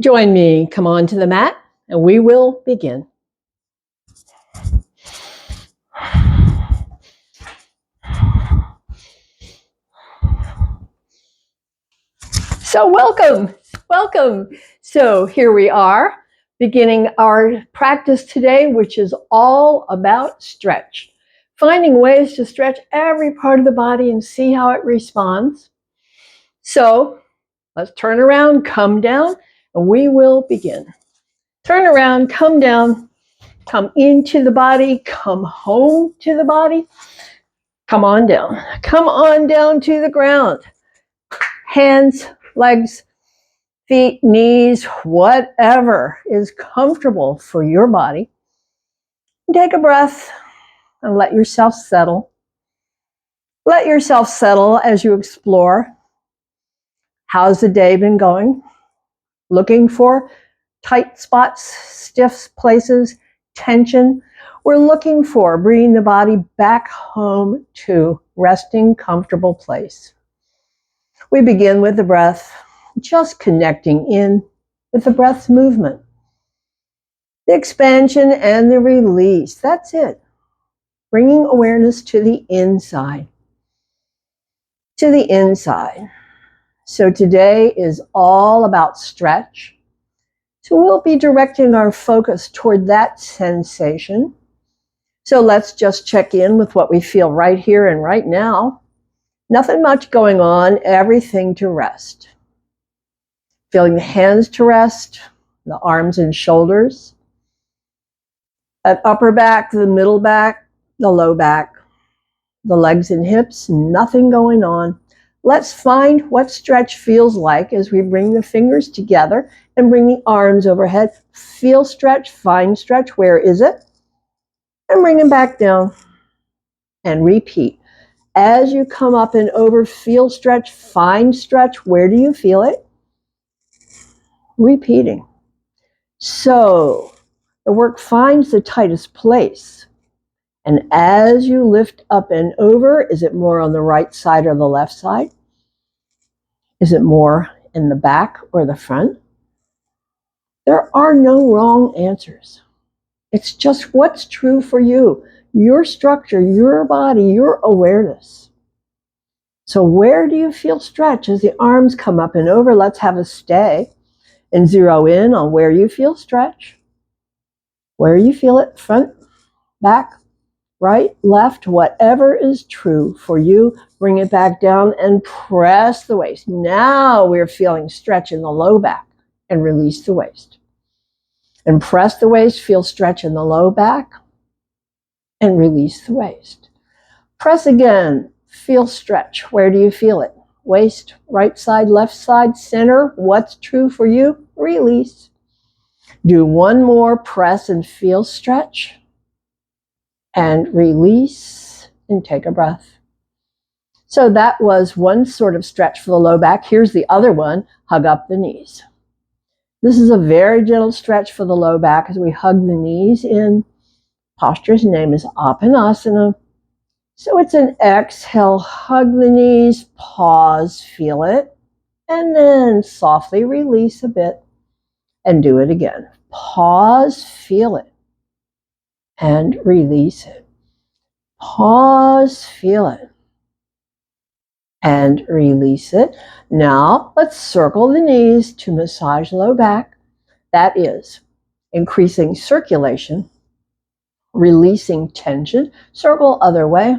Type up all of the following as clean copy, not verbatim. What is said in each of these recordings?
Join me, come on to the mat, and we will begin. So welcome. So here we are, beginning our practice today, which is all about stretch. Finding ways to stretch every part of the body and see how it responds. So let's turn around, come down, and we will begin. Turn around, come down, come into the body, come home to the body. Come on down. Come on down to the ground. Hands, legs, feet, knees, whatever is comfortable for your body. Take a breath and let yourself settle. Let yourself settle as you explore. How's the day been going? Looking for tight spots, stiff places, tension. We're looking for bringing the body back home to resting, comfortable place. We begin with the breath, just connecting in with the breath's movement. The expansion and the release, that's it. Bringing awareness to the inside. To the inside. So today is all about stretch. So we'll be directing our focus toward that sensation. So let's just check in with what we feel right here and right now. Nothing much going on, everything to rest. Feeling the hands to rest, the arms and shoulders, that upper back, the middle back, the low back, the legs and hips, nothing going on. Let's find what stretch feels like as we bring the fingers together and bring the arms overhead. Feel stretch, find stretch, where is it? And bring them back down and repeat. As you come up and over, feel stretch, find stretch, where do you feel it? Repeating. So the work finds the tightest place. And as you lift up and over, is it more on the right side or the left side? Is it more in the back or the front? There are no wrong answers. It's just what's true for you, your structure, your body, your awareness. So where do you feel stretch as the arms come up and over? Let's have a stay and zero in on where you feel stretch. Where you feel it, front, back, right, left, whatever is true for you, bring it back down and press the waist. Now we're feeling stretch in the low back and release the waist. And press the waist, feel stretch in the low back and release the waist. Press again, feel stretch. Where do you feel it? Waist, right side, left side, center. What's true for you? Release. Do one more, press and feel stretch. And release and take a breath. So that was one sort of stretch for the low back. Here's the other one, hug up the knees. This is a very gentle stretch for the low back as we hug the knees in. Posture's name is Apanasana. So it's an exhale, hug the knees, pause, feel it, and then softly release a bit and do it again. Pause, feel it, and release it. Pause, feel it, and release it. Now let's circle the knees to massage low back. That is increasing circulation, releasing tension. Circle other way.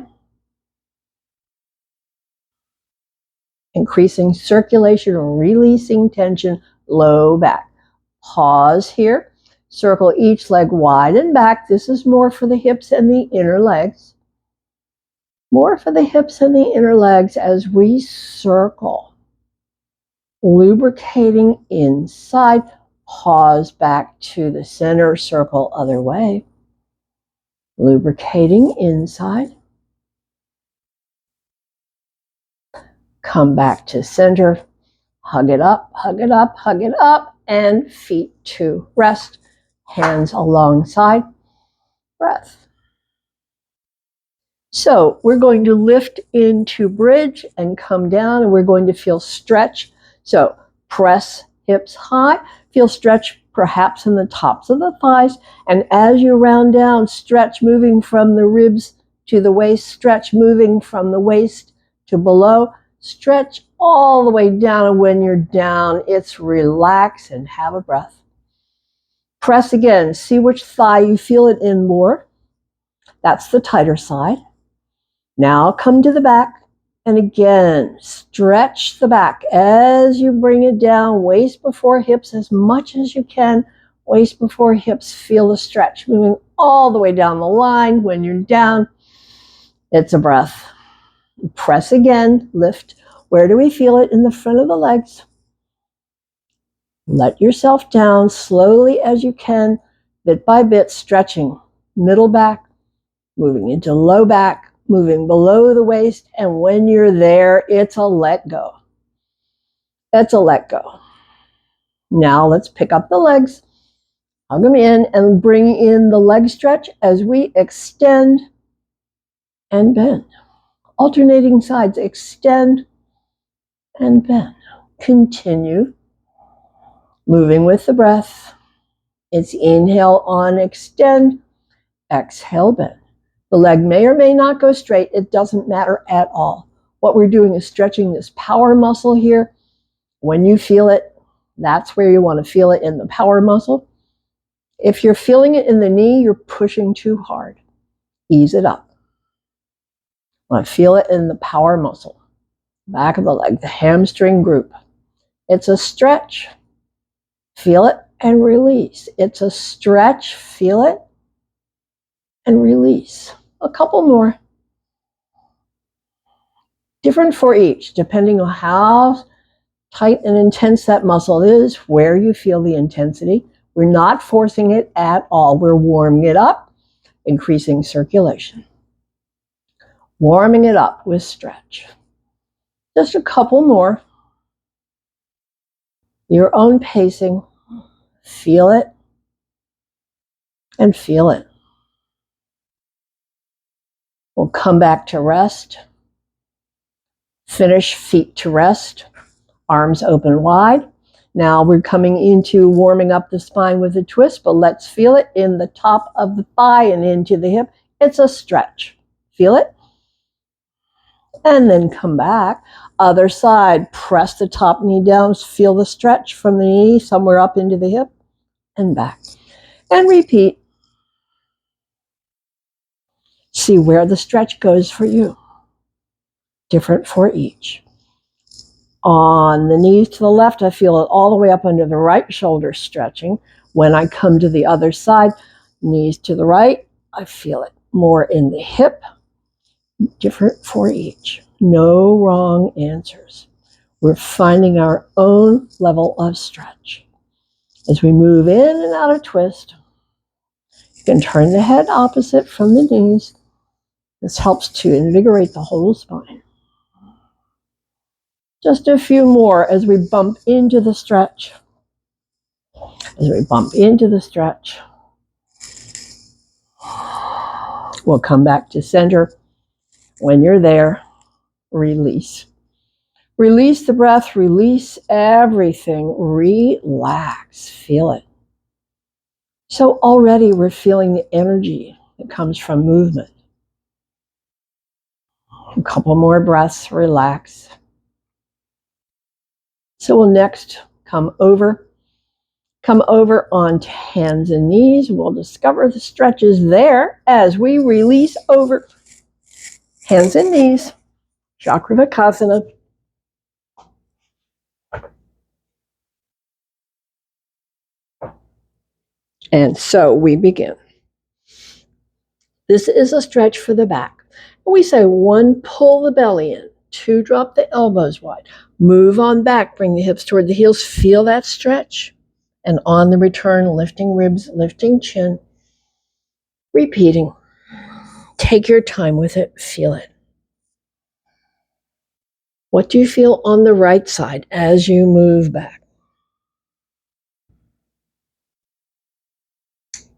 Increasing circulation, releasing tension, low back. Pause here. Circle each leg wide and back. This is more for the hips and the inner legs. More for the hips and the inner legs as we circle. Lubricating inside. Pause back to the center. Circle other way. Lubricating inside. Come back to center. Hug it up, hug it up, hug it up. And feet to rest. Hands alongside. Breath. So we're going to lift into bridge and come down, and we're going to feel stretch. So press hips high. Feel stretch perhaps in the tops of the thighs. And as you round down, stretch moving from the ribs to the waist, stretch moving from the waist to below, stretch all the way down. And when you're down, it's relax and have a breath. Press again. See which thigh you feel it in more. That's the tighter side. Now come to the back. And again, stretch the back as you bring it down, waist before hips as much as you can. Waist before hips, feel the stretch moving all the way down the line. When you're down, it's a breath. Press again, lift. Where do we feel it? In the front of the legs. Let yourself down slowly as you can, bit by bit, stretching middle back, moving into low back, moving below the waist, and when you're there, it's a let go. It's a let go. Now let's pick up the legs, hug them in, and bring in the leg stretch as we extend and bend. Alternating sides, extend and bend. Continue moving with the breath. It's inhale on, extend, exhale, bend. The leg may or may not go straight. It doesn't matter at all. What we're doing is stretching this power muscle here. When you feel it, that's where you want to feel it, in the power muscle. If you're feeling it in the knee, you're pushing too hard. Ease it up. I feel it in the power muscle, back of the leg, the hamstring group. It's a stretch. Feel it and release. It's a stretch. Feel it and release. A couple more. Different for each, depending on how tight and intense that muscle is, where you feel the intensity. We're not forcing it at all. We're warming it up, increasing circulation. Warming it up with stretch. Just a couple more. Your own pacing. Feel it and feel it. We'll come back to rest. Finish feet to rest. Arms open wide. Now we're coming into warming up the spine with a twist, but let's feel it in the top of the thigh and into the hip. It's a stretch. Feel it. And then come back. Other side, press the top knee down. Feel the stretch from the knee somewhere up into the hip and back. And repeat. See where the stretch goes for you. Different for each. On the knees to the left, I feel it all the way up under the right shoulder stretching. When I come to the other side, knees to the right, I feel it more in the hip. Different for each. No wrong answers. We're finding our own level of stretch. As we move in and out of twist, you can turn the head opposite from the knees. This helps to invigorate the whole spine. Just a few more as we bump into the stretch. As we bump into the stretch, we'll come back to center. When you're there, release. Release the breath, release everything, relax, feel it. So already we're feeling the energy that comes from movement. A couple more breaths, relax. So we'll next come over onto hands and knees. We'll discover the stretches there as we release over hands and knees, Chakravarkasana. And so we begin. This is a stretch for the back. We say 1, pull the belly in. 2, drop the elbows wide. Move on back, bring the hips toward the heels. Feel that stretch. And on the return, lifting ribs, lifting chin. Repeating. Take your time with it. Feel it. What do you feel on the right side as you move back?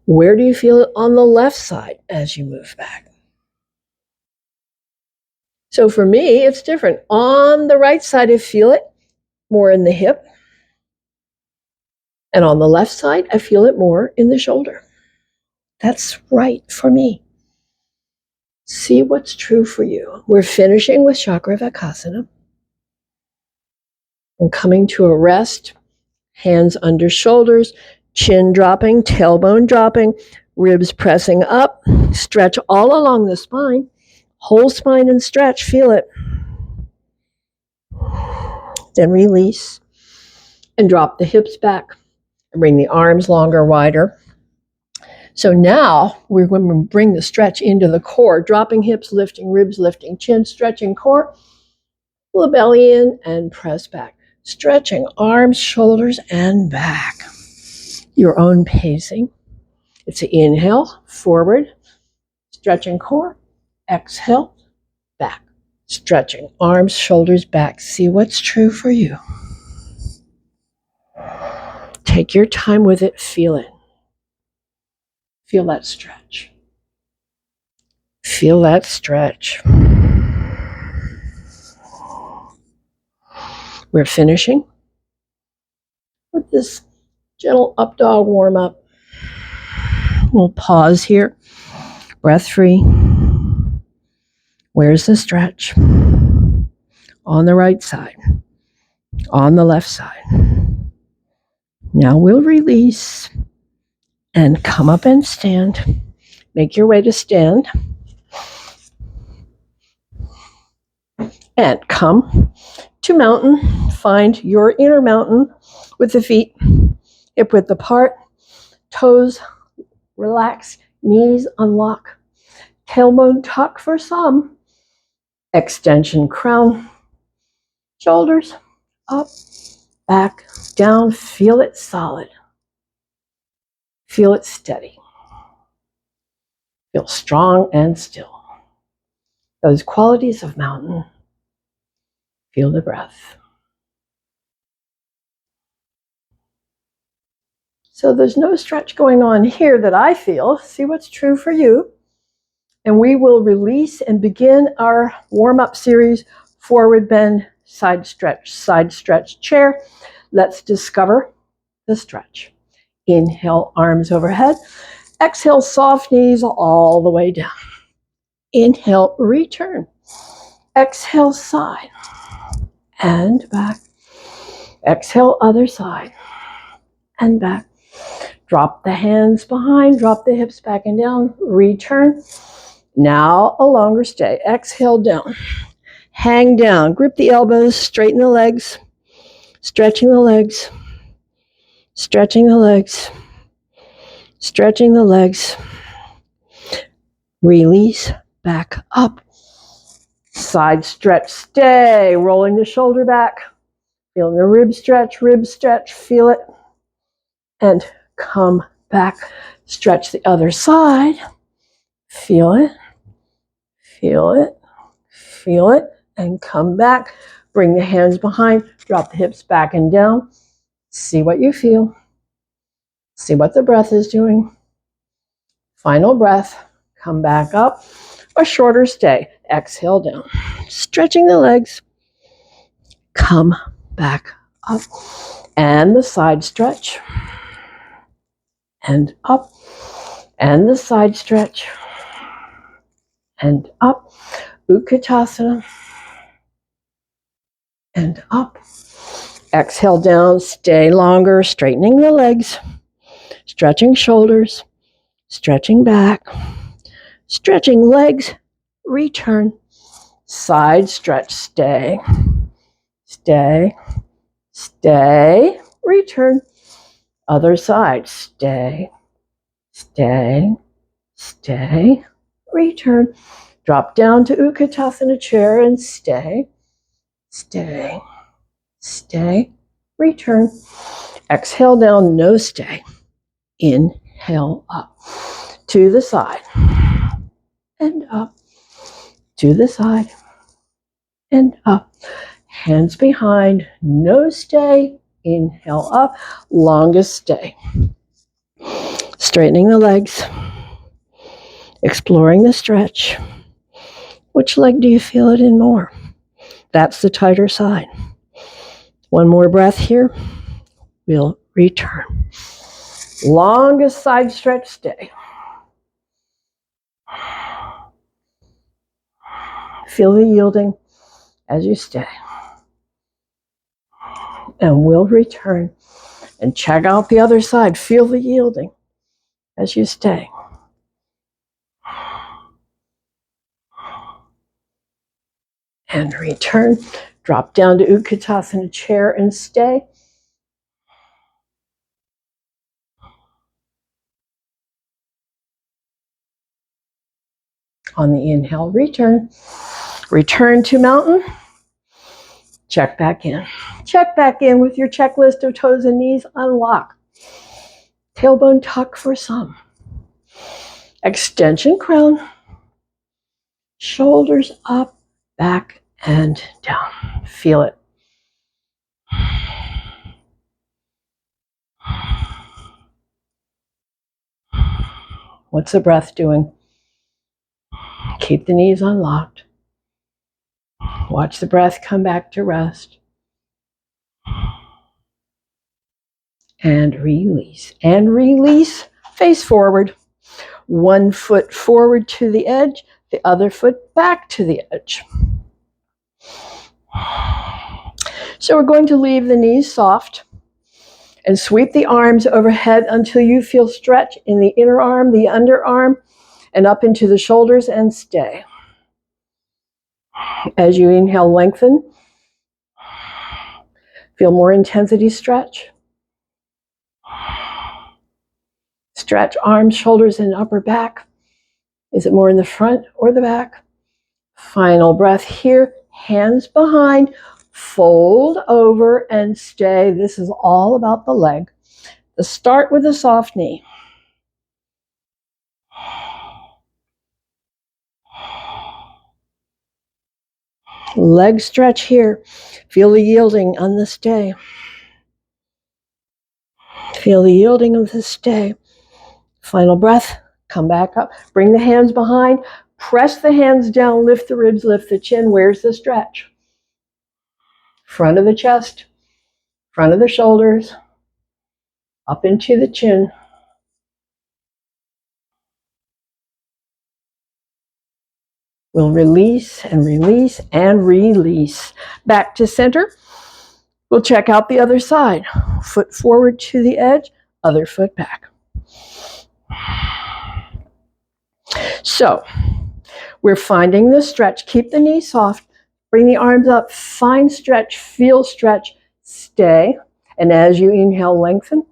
Where do you feel it on the left side as you move back? So for me, it's different. On the right side, I feel it more in the hip. And on the left side, I feel it more in the shoulder. That's right for me. See what's true for you. We're finishing with Chakravakasana and coming to a rest, hands under shoulders, chin dropping, tailbone dropping, ribs pressing up, stretch all along the spine, whole spine and stretch, feel it. Then release and drop the hips back and bring the arms longer, wider. So now we're going to bring the stretch into the core, dropping hips, lifting ribs, lifting chin, stretching core. Pull the belly in and press back. Stretching arms, shoulders, and back. Your own pacing. It's an inhale, forward, stretching core. Exhale, back. Stretching arms, shoulders, back. See what's true for you. Take your time with it. Feel it. Feel that stretch. Feel that stretch. We're finishing with this gentle up dog warm up. We'll pause here. Breath free. Where's the stretch? On the right side. On the left side. Now we'll release and come up and stand. Make your way to stand. And come to mountain. Find your inner mountain with the feet hip width apart, toes relax, knees unlock, tailbone tuck for some, extension crown, shoulders up, back, down, feel it solid, feel it steady, feel strong and still. Those qualities of mountain. Feel the breath. So there's no stretch going on here that I feel. See what's true for you. And we will release and begin our warm-up series, forward bend, side stretch chair. Let's discover the stretch. Inhale, arms overhead. Exhale, soft knees all the way down. Inhale, return. Exhale, side and back. Exhale, other side and back. Drop the hands behind, drop the hips back and down, return. Now a longer stay. Exhale, down. Hang down, grip the elbows, straighten the legs, stretching the legs, stretching the legs, stretching the legs. Release, back up. Side stretch, stay, rolling the shoulder back. Feel the rib stretch, feel it. And come back, stretch the other side. Feel it, feel it, feel it, and come back. Bring the hands behind, drop the hips back and down. See what you feel. See what the breath is doing. Final breath, come back up. A shorter stay. Exhale down. Stretching the legs. Come back up. And the side stretch. And up. And the side stretch. And up. Utkatasana. And up. Exhale down. Stay longer. Straightening the legs. Stretching shoulders. Stretching back. Stretching legs. Return. Side stretch. Stay. Stay. Stay. Return. Other side. Stay. Stay. Stay. Return. Drop down to Utkatasana chair and stay. Stay. Stay. Return. Exhale down. No stay. Inhale up. To the side. And up. To the side. And up. Hands behind. No stay. Inhale up. Longest stay. Straightening the legs. Exploring the stretch. Which leg do you feel it in more? That's the tighter side. One more breath here. We'll return. Longest side stretch, stay. Feel the yielding as you stay. And we'll return and check out the other side. Feel the yielding as you stay. And return. Drop down to Utkatasana chair and stay. On the inhale, return. Return to mountain. Check back in. Check back in with your checklist of toes and knees. Unlock. Tailbone tuck for some. Extension crown. Shoulders up, back, and down. Feel it. What's the breath doing? Keep the knees unlocked. Watch the breath come back to rest. And release. And release. Face forward. One foot forward to the edge, the other foot back to the edge. So we're going to leave the knees soft and sweep the arms overhead until you feel stretch in the inner arm, the underarm, and up into the shoulders, and stay. As you inhale, lengthen. Feel more intensity, stretch. Stretch arms, shoulders, and upper back. Is it more in the front or the back? Final breath here. Hands behind. Fold over and stay. This is all about the leg. Let's start with a soft knee. Leg stretch here. Feel the yielding on the stay. Feel the yielding of the stay. Final breath. Come back up. Bring the hands behind. Press the hands down. Lift the ribs. Lift the chin. Where's the stretch? Front of the chest. Front of the shoulders. Up into the chin. We'll release and release and release. Back to center. We'll check out the other side. Foot forward to the edge, other foot back. So, we're finding the stretch. Keep the knees soft. Bring the arms up. Find stretch. Feel stretch. Stay. And as you inhale, lengthen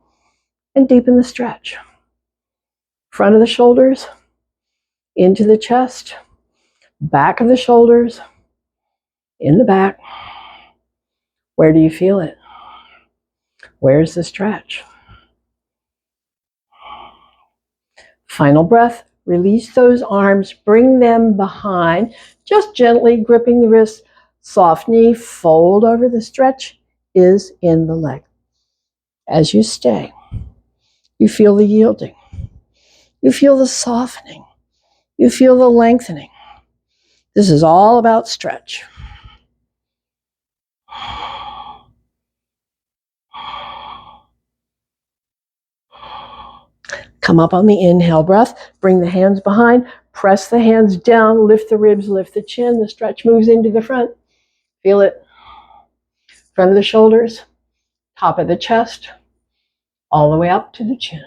and deepen the stretch. Front of the shoulders, into the chest, back of the shoulders, in the back. Where do you feel it? Where's the stretch? Final breath. Release those arms. Bring them behind. Just gently gripping the wrists. Soft knee. Fold over. The stretch is in the leg. As you stay, you feel the yielding. You feel the softening. You feel the lengthening. This is all about stretch. Come up on the inhale breath. Bring the hands behind. Press the hands down. Lift the ribs. Lift the chin. The stretch moves into the front. Feel it. Front of the shoulders. Top of the chest. All the way up to the chin.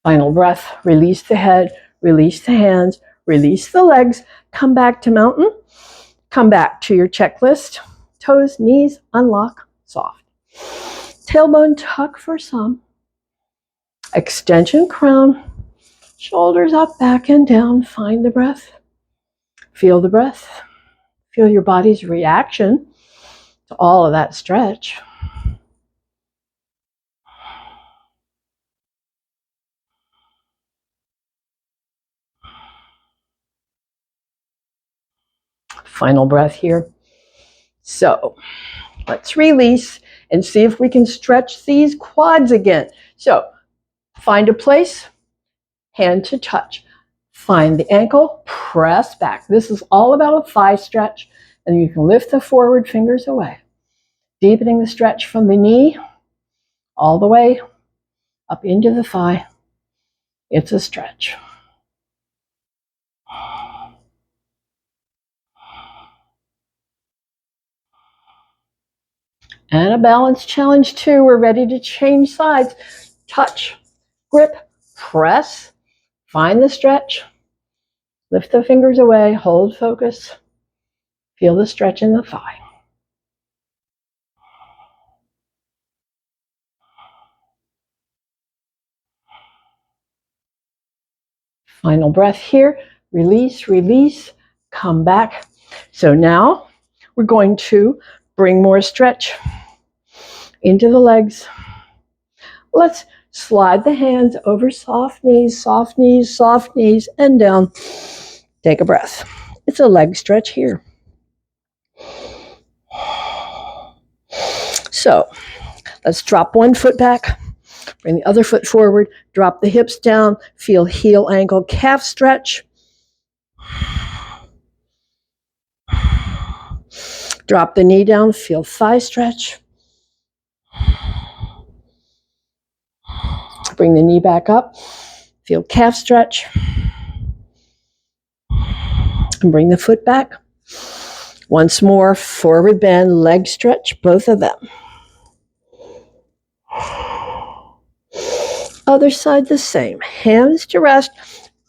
Final breath. Release the head. Release the hands. Release the legs. Come back to mountain. Come back to your checklist. Toes, knees, unlock, soft. Tailbone tuck for some. Extension crown. Shoulders up, back, and down. Find the breath. Feel the breath. Feel your body's reaction to all of that stretch. Final breath here. So let's release and see if we can stretch these quads again. So find a place, hand to touch. Find the ankle, press back. This is all about a thigh stretch, and you can lift the forward fingers away. Deepening the stretch from the knee all the way up into the thigh. It's a stretch. And a balance challenge 2. We're ready to change sides. Touch, grip, press, find the stretch, lift the fingers away, hold focus, feel the stretch in the thigh. Final breath here, release, release, come back. So now we're going to bring more stretch into the legs. Let's slide the hands over soft knees, soft knees, soft knees, and down. Take a breath. It's a leg stretch here. So let's drop one foot back, bring the other foot forward, drop the hips down, feel heel, ankle, calf stretch. Drop the knee down, feel thigh stretch. Bring the knee back up, feel calf stretch. And bring the foot back. Once more, forward bend, leg stretch, both of them. Other side the same. Hands to rest.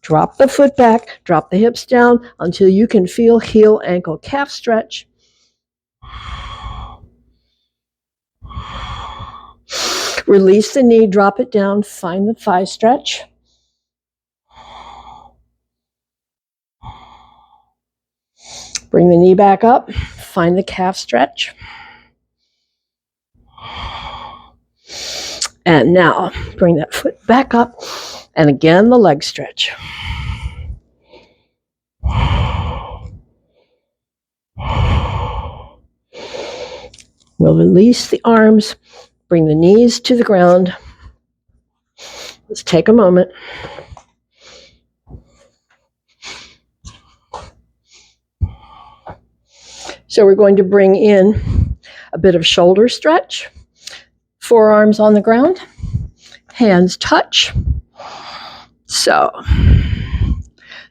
Drop the foot back, drop the hips down until you can feel heel, ankle, calf stretch. Release the knee, drop it down, find the thigh stretch. Bring the knee back up, find the calf stretch. And now, bring that foot back up, and again, the leg stretch. We'll release the arms, bring the knees to the ground. Let's take a moment. So we're going to bring in a bit of shoulder stretch. Forearms on the ground, hands touch. So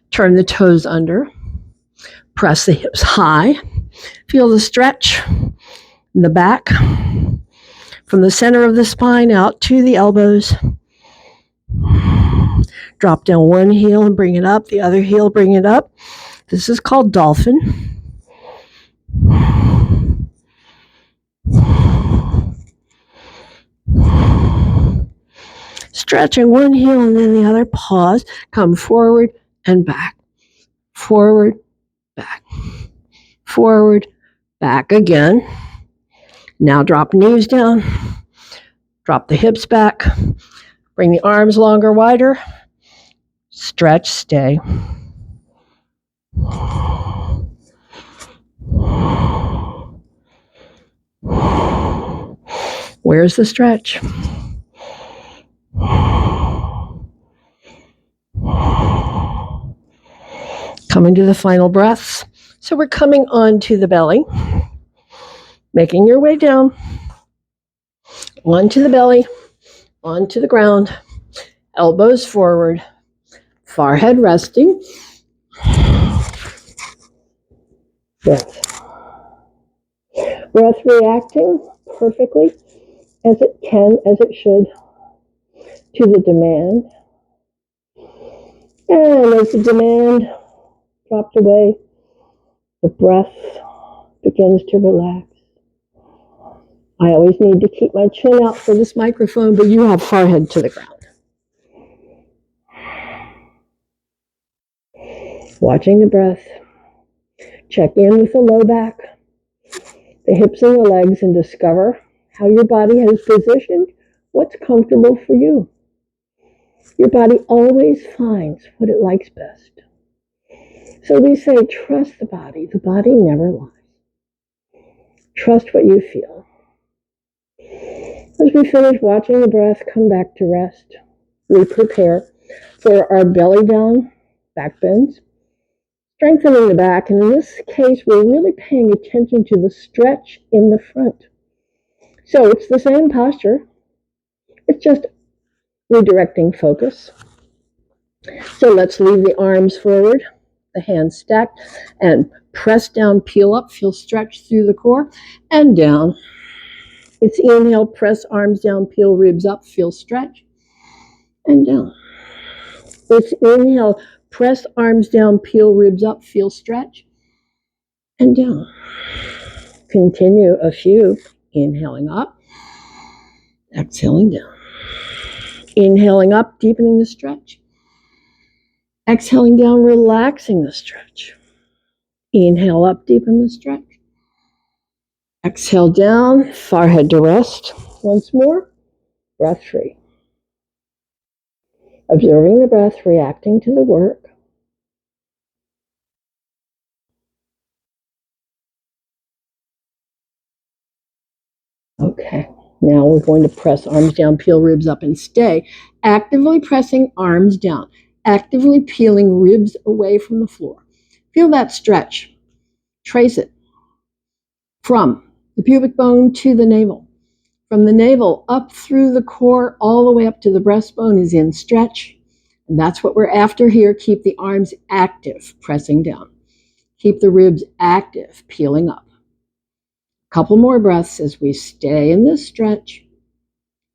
turn the toes under, press the hips high, feel the stretch in the back, from the center of the spine out to the elbows. Drop down one heel and bring it up, the other heel, bring it up. This is called dolphin. Stretching one heel and then the other, pause, come forward and back, forward, back, forward, back again. Now drop knees down, drop the hips back, bring the arms longer, wider, stretch, stay. Where's the stretch? Coming to the final breaths. So we're coming onto the belly, making your way down, onto the belly, onto the ground, elbows forward, forehead resting. Breath. Breath reacting perfectly as it can, as it should, to the demand. And as the demand dropped away, the breath begins to relax. I always need to keep my chin out for this microphone, but you have forehead to the ground. Watching the breath. Check in with the low back, the hips and the legs, and discover how your body has positioned what's comfortable for you. Your body always finds what it likes best. So we say, trust the body. The body never lies. Trust what you feel. As we finish watching the breath come back to rest, we prepare for our belly down back bends, strengthening the back. And in this case, we're really paying attention to the stretch in the front. So it's the same posture. It's just redirecting focus. So let's leave the arms forward, the hands stacked, and press down, peel up, feel stretch through the core, and down. It's inhale, press arms down, peel ribs up, feel stretch, and down. It's inhale, press arms down, peel ribs up, feel stretch, and down. Continue a few, inhaling up, exhaling down. Inhaling up, deepening the stretch. Exhaling down, relaxing the stretch. Inhale up, deepen the stretch. Exhale down, forehead to rest. Once more, breath free. Observing the breath, reacting to the work. Okay, now we're going to press arms down, peel ribs up, and stay. Actively pressing arms down, actively peeling ribs away from the floor. Feel that stretch. Trace it from the pubic bone to the navel. From the navel up through the core, all the way up to the breastbone is in stretch. And that's what we're after here. Keep the arms active, pressing down. Keep the ribs active, peeling up. Couple more breaths as we stay in this stretch.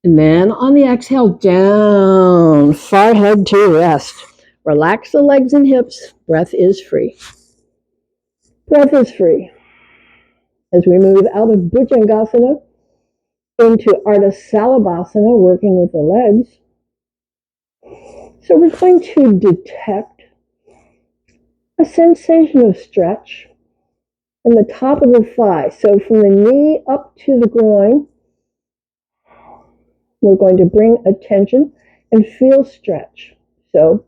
And then on the exhale, down, forehead to rest. Relax the legs and hips. Breath is free. Breath is free. As we move out of Bhujangasana into Ardha Salabhasana, working with the legs. So we're going to detect a sensation of stretch in the top of the thigh. So from the knee up to the groin, we're going to bring attention and feel stretch. So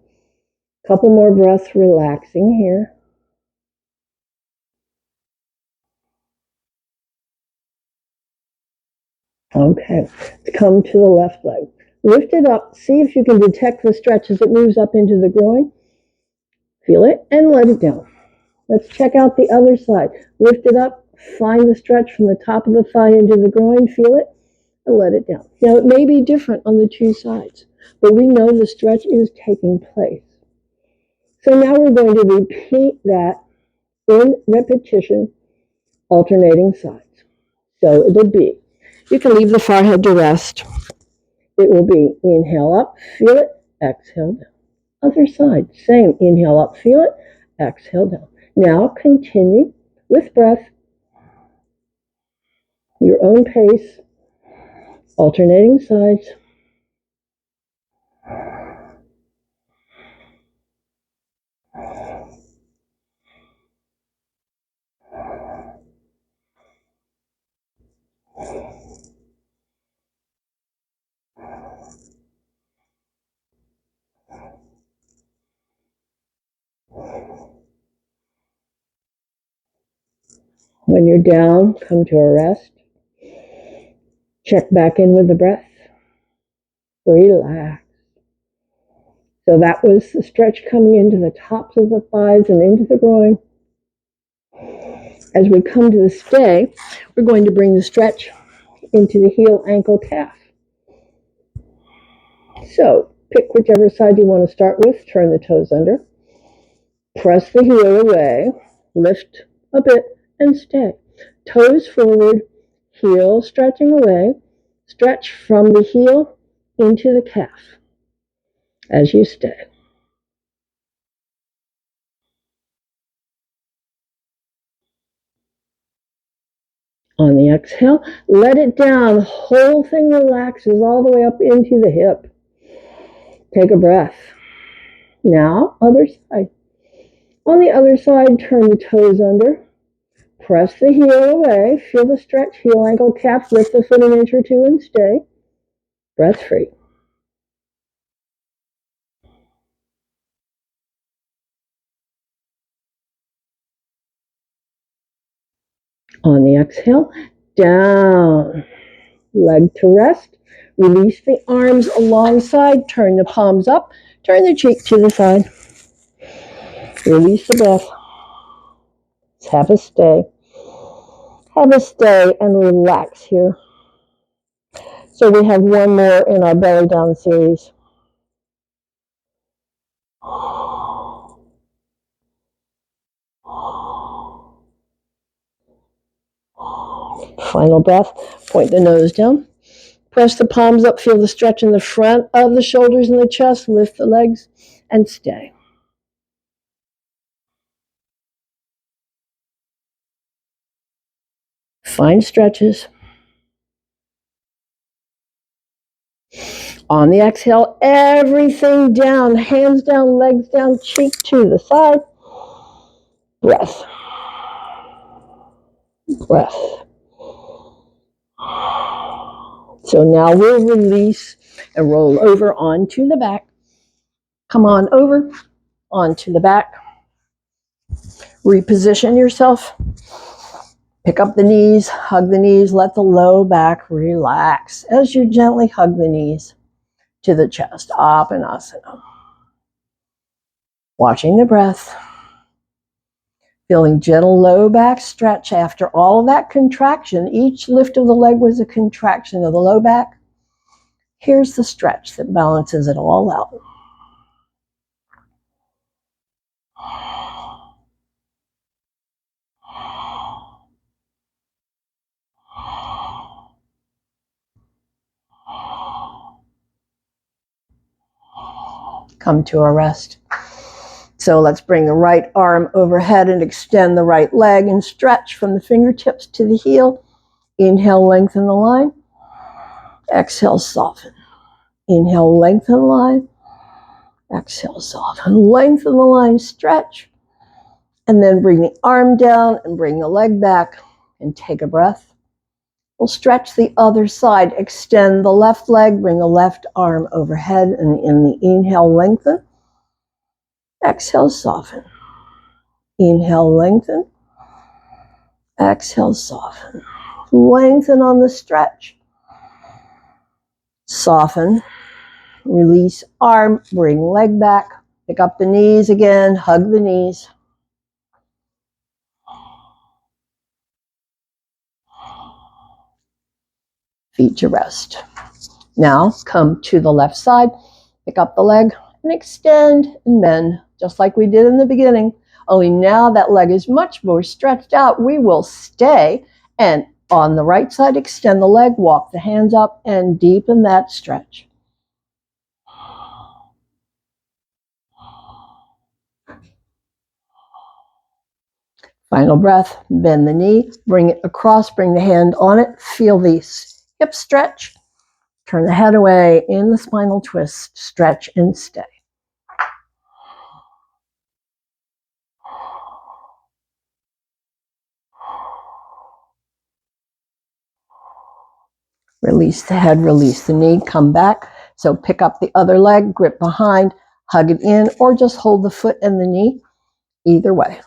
a couple more breaths, relaxing here. Okay, let's come to the left leg. Lift it up. See if you can detect the stretch as it moves up into the groin. Feel it and let it down. Let's check out the other side. Lift it up. Find the stretch from the top of the thigh into the groin. Feel it and let it down. Now, it may be different on the two sides, but we know the stretch is taking place. So now we're going to repeat that in repetition, alternating sides. So it'll be, you can leave the forehead to rest. It will be inhale up, feel it, exhale down. Other side, same, inhale up, feel it, exhale down. Now continue with breath, your own pace, alternating sides. When you're down, come to a rest. Check back in with the breath. Relax. So that was the stretch coming into the tops of the thighs and into the groin. As we come to the stay, we're going to bring the stretch into the heel, ankle, calf. So pick whichever side you want to start with. Turn the toes under. Press the heel away. Lift a bit and stay. Toes forward, heel stretching away. Stretch from the heel into the calf as you stay. On the exhale, let it down. The whole thing relaxes all the way up into the hip. Take a breath. Now, other side. On the other side, turn the toes under. Press the heel away. Feel the stretch. Heel, ankle, calf. Lift the foot an inch or two and stay. Breath free. On the exhale, down. Leg to rest. Release the arms alongside. Turn the palms up. Turn the cheek to the side. Release the breath. Let's have a stay. Have a stay and relax here. So we have one more in our belly down series. Final breath. Point the nose down. Press the palms up. Feel the stretch in the front of the shoulders and the chest. Lift the legs and stay. Find stretches. On the exhale, everything down, hands down, legs down, cheek to the side. Breath. Breath. So now we'll release and roll over onto the back. Come on over onto the back. Reposition yourself. Pick up the knees, hug the knees, let the low back relax as you gently hug the knees to the chest, Apanasana. Watching the breath. Feeling gentle low back stretch after all of that contraction. Each lift of the leg was a contraction of the low back. Here's the stretch that balances it all out. Come to a rest. So let's bring the right arm overhead and extend the right leg and stretch from the fingertips to the heel. Inhale, lengthen the line. Exhale, soften. Inhale, lengthen the line. Exhale, soften. Lengthen the line, stretch. And then bring the arm down and bring the leg back and take a breath. We'll stretch the other side. Extend the left leg, bring the left arm overhead, and in the inhale, lengthen. Exhale, soften. Inhale, lengthen. Exhale, soften. Lengthen on the stretch. Soften. Release arm, bring leg back. Pick up the knees again, hug the knees. Feet to rest. Now come to the left side, pick up the leg and extend and bend, just like we did in the beginning. Only now that leg is much more stretched out. We will stay and on the right side, extend the leg, walk the hands up and deepen that stretch. Final breath, bend the knee, bring it across, bring the hand on it, feel the hip stretch, turn the head away in the spinal twist, stretch and stay. Release the head, release the knee, come back. So pick up the other leg, grip behind, hug it in, or just hold the foot and the knee, either way.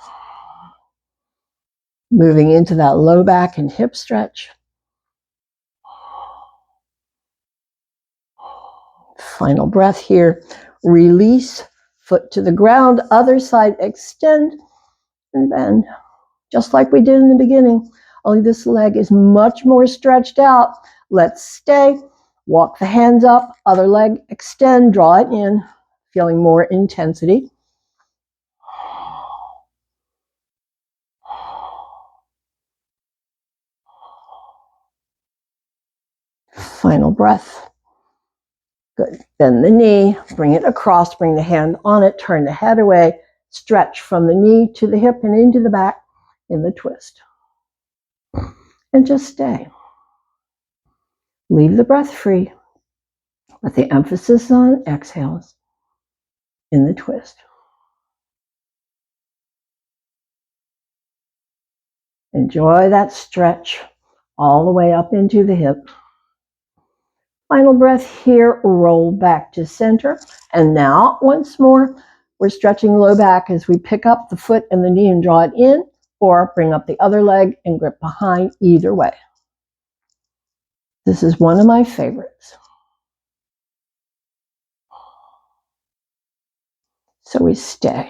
Moving into that low back and hip stretch. Final breath here. Release, foot to the ground, other side, extend and bend. Just like we did in the beginning, only this leg is much more stretched out. Let's stay. Walk the hands up, other leg, extend, draw it in, feeling more intensity. Final breath. Good. Bend the knee, bring it across, bring the hand on it, turn the head away, stretch from the knee to the hip and into the back in the twist. And just stay. Leave the breath free with the emphasis on exhales in the twist. Enjoy that stretch all the way up into the hip. Final breath here, roll back to center. And now, once more, we're stretching low back as we pick up the foot and the knee and draw it in, or bring up the other leg and grip behind, either way. This is one of my favorites. So we stay.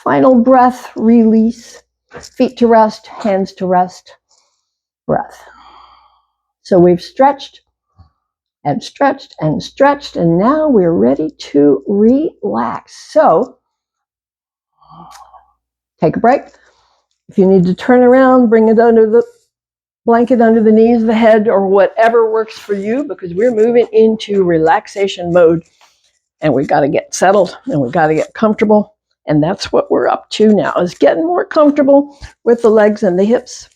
Final breath, release. Feet to rest, hands to rest, breath. So we've stretched and stretched and stretched, and now we're ready to relax. So take a break. If you need to turn around, bring it under the blanket under the knees, the head, or whatever works for you, because we're moving into relaxation mode, and we got to get settled and we got to get comfortable. And that's what we're up to now, is getting more comfortable with the legs and the hips,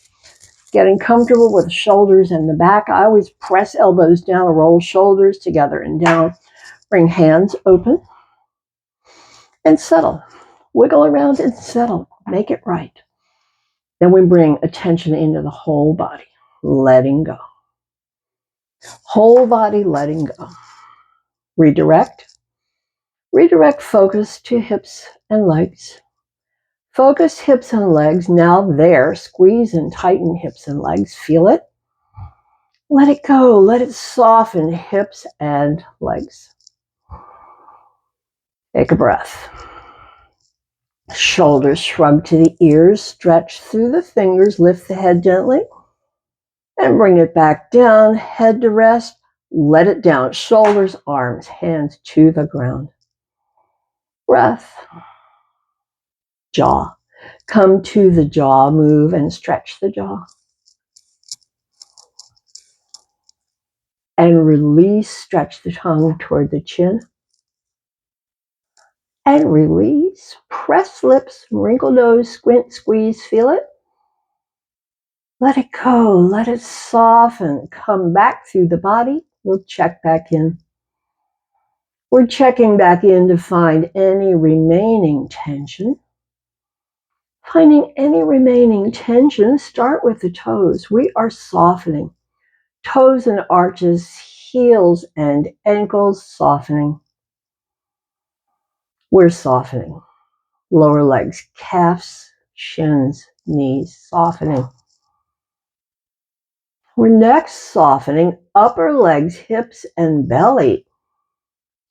getting comfortable with the shoulders and the back. I always press elbows down, roll shoulders together and down, bring hands open and settle. Wiggle around and settle. Make it right. Then we bring attention into the whole body, letting go. Whole body letting go. Redirect. Redirect focus to hips and legs. Focus hips and legs. Now there, squeeze and tighten hips and legs. Feel it. Let it go. Let it soften hips and legs. Take a breath. Shoulders shrug to the ears. Stretch through the fingers. Lift the head gently. And bring it back down. Head to rest. Let it down. Shoulders, arms, hands to the ground. Breath. Jaw. Come to the jaw. Move and stretch the jaw. And release. Stretch the tongue toward the chin. And release. Press lips. Wrinkle nose. Squint. Squeeze. Feel it. Let it go. Let it soften. Come back through the body. We'll check back in. We're checking back in to find any remaining tension. Finding any remaining tension, start with the toes. We are softening. Toes and arches, heels and ankles softening. We're softening. Lower legs, calves, shins, knees softening. We're next softening upper legs, hips, and belly.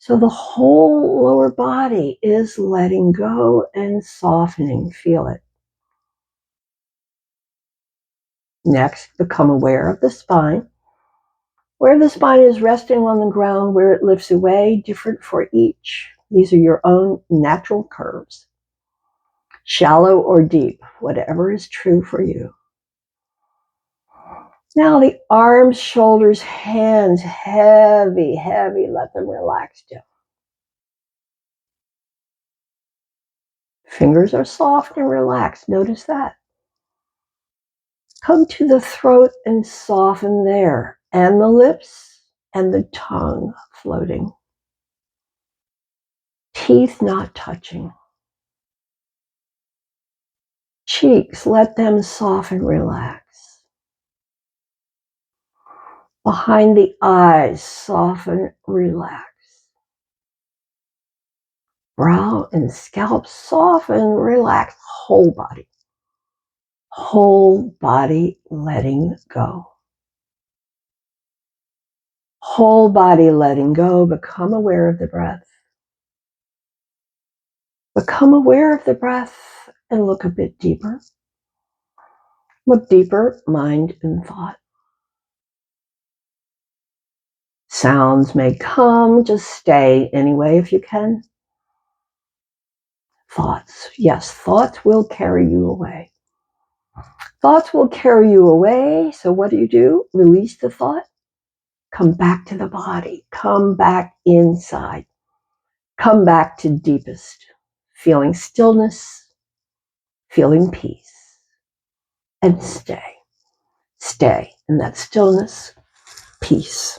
So the whole lower body is letting go and softening. Feel it. Next, become aware of the spine. Where the spine is resting on the ground, where it lifts away, different for each. These are your own natural curves. Shallow or deep, whatever is true for you. Now the arms, shoulders, hands, heavy, heavy. Let them relax down. Fingers are soft and relaxed. Notice that. Come to the throat and soften there. And the lips and the tongue floating. Teeth not touching. Cheeks, let them soften, relax. Behind the eyes, soften, relax. Brow and scalp, soften, relax. Whole body. Whole body letting go. Whole body letting go. Become aware of the breath. Become aware of the breath and look a bit deeper. Look deeper, mind and thought. Sounds may come, just stay anyway if you can. Thoughts, yes, thoughts will carry you away. Thoughts will carry you away, so what do? Release the thought. Come back to the body. Come back inside. Come back to deepest. Feeling stillness, feeling peace. And stay. Stay in that stillness, peace.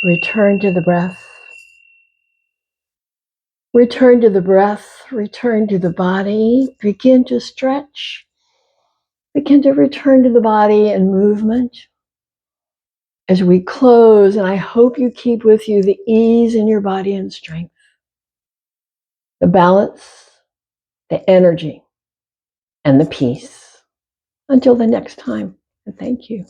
Return to the breath. Return to the breath. Return to the body. Begin to stretch. Begin to return to the body and movement. As we close, and I hope you keep with you the ease in your body and strength, the balance, the energy, and the peace. Until the next time, and thank you.